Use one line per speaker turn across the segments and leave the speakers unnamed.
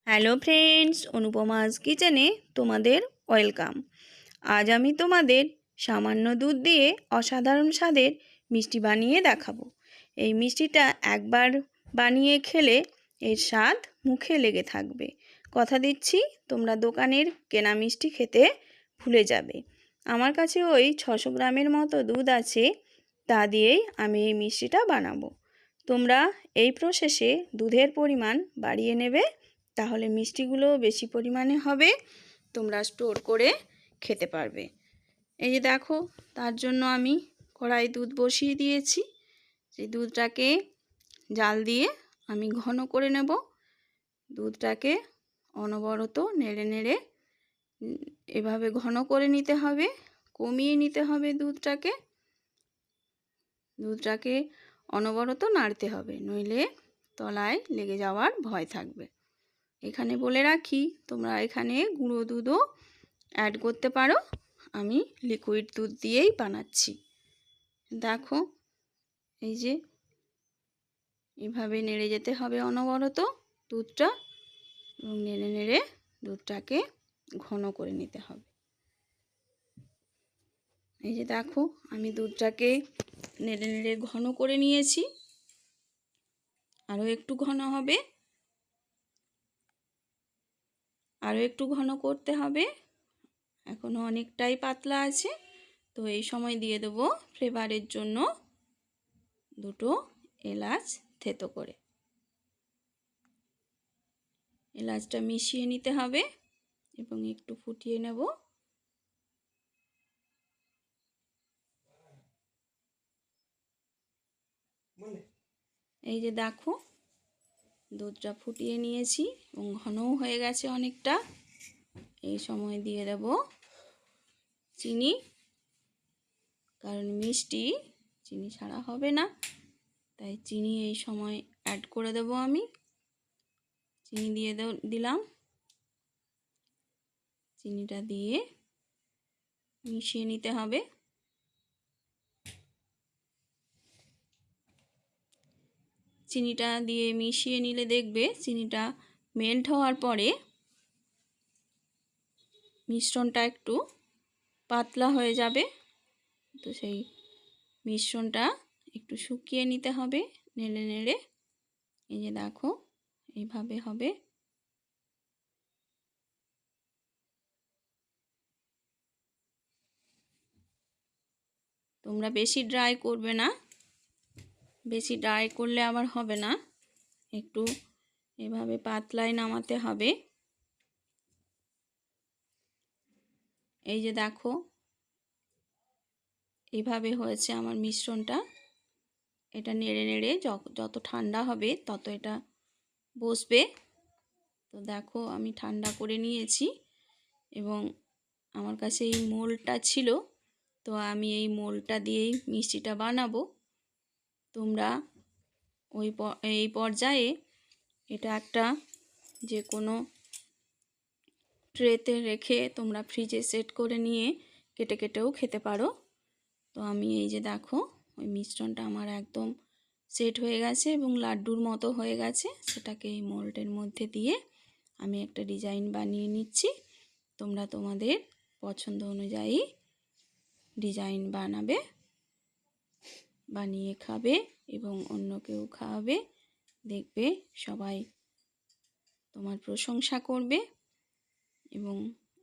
Hello friends, অনুপমাস কিচেনে তোমাদের welcome. আজ আমি তোমাদের সামান্য দুধ দিয়ে অসাধারণ স্বাদের মিষ্টি বানিয়ে দেখাবো। এই মিষ্টিটা একবার বানিয়ে খেলে এর স্বাদ মুখে লেগে থাকবে। কথা দিচ্ছি, তোমরা দোকানের কেনা মিষ্টি খেতে ভুলে যাবে। আমার কাছে ওই 600 গ্রামের মতো দুধ আছে, তা দিয়েই আমি এই মিষ্টিটা বানাবো। তোমরা এই প্রসেসে দুধের পরিমাণ বাড়িয়ে নেবে, তাহলে মিষ্টিগুলো বেশি পরিমাণে হবে, তোমরা স্টোর করে খেতে পারবে। এই যে দেখো, তার জন্য আমি কড়াই দুধ বসিয়ে দিয়েছি। সেই দুধটাকে জাল দিয়ে আমি ঘন করে নেব। দুধটাকে অনবরত নেড়ে নেড়ে এভাবে ঘন করে নিতে হবে, কমিয়ে নিতে হবে দুধটাকে অনবরত নাড়তে হবে, নইলে তলায় লেগে যাওয়ার ভয় থাকবে। এখানে বলে রাখি, তোমরা এখানে গুঁড়ো দুধও অ্যাড করতে পারো। আমি লিকুইড দুধ দিয়েই বানাচ্ছি। দেখো, এই যে এভাবে নেড়ে যেতে হবে অনবরত দুধটা, এবং নেড়ে নেড়ে দুধটাকে ঘন করে নিতে হবে। এই যে দেখো, আমি দুধটাকে নেড়ে নেড়ে ঘন করে নিয়েছি। আরও একটু ঘন হবে, আরও একটু ঘন করতে হবে। এখনও অনেকটাই পাতলা আছে, তো এই সময় দিয়ে দেবো ফ্লেভারের জন্য 2টো এলাচ থেতো করে। এলাচটা মিশিয়ে নিতে হবে এবং একটু ফুটিয়ে নেব। এই যে দেখো, দুধটা ফুটিয়ে নিয়েছি এবং ঘনও হয়ে গেছে অনেকটা। এই সময় দিয়ে দেব চিনি, কারণ মিষ্টি চিনি ছাড়া হবে না, তাই চিনি এই সময় অ্যাড করে দেব। আমি চিনি দিয়ে দিলাম। চিনিটা দিয়ে মিশিয়ে নিতে হবে। চিনিটা দিয়ে মিশিয়ে নিলে দেখবে চিনিটা মেল্ট হওয়ার পরে মিশ্রণটা একটু পাতলা হয়ে যাবে। তো সেই মিশ্রণটা একটু শুকিয়ে নিতে হবে নেড়ে নেড়ে। এই যে দেখো, এইভাবে হবে। তোমরা বেশি ড্রাই করবে না, বেশি ড্রাই করলে আবার হবে না। একটু এভাবে পাতলায় নামাতে হবে। এই যে দেখো, এইভাবে হয়েছে আমার মিশ্রণটা। এটা নেড়ে নেড়ে যত ঠান্ডা হবে তত এটা বসবে। তো দেখো, আমি ঠান্ডা করে নিয়েছি এবং আমার কাছে এই মোলটা ছিল, তো আমি এই মোলটা দিয়েই মিষ্টিটা বানাবো। তোমরা এই পর্যায়ে এটা একটা যে কোনো ট্রেতে রেখে তোমরা ফ্রিজে সেট করে নিয়ে কেটে কেটেও খেতে পারো। তো আমি এই যে দেখো, ওই মিশ্রণটা আমার একদম সেট হয়ে গেছে এবং লাড্ডুর মতো হয়ে গেছে। সেটাকে এই মোল্ডের মধ্যে দিয়ে আমি একটা ডিজাইন বানিয়ে নিচ্ছি। তোমরা তোমাদের পছন্দ অনুযায়ী ডিজাইন বানাবে, বানিয়ে খাবে এবং অন্যকেও খাওয়াবে। দেখবে সবাই তোমার প্রশংসা করবে এবং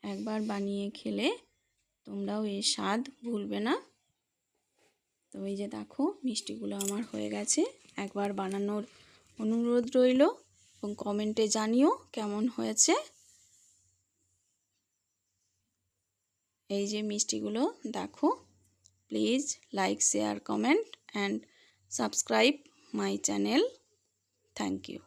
একবার বানিয়ে খেলে তোমরাও এর স্বাদ ভুলবে না। তো এই যে দেখো, মিষ্টিগুলো আমার হয়ে গেছে। একবার বানানোর অনুরোধ রইল এবং কমেন্টে জানিও কেমন হয়েছে। এই যে মিষ্টিগুলো দেখো, please like, share, comment and subscribe my channel. Thank you.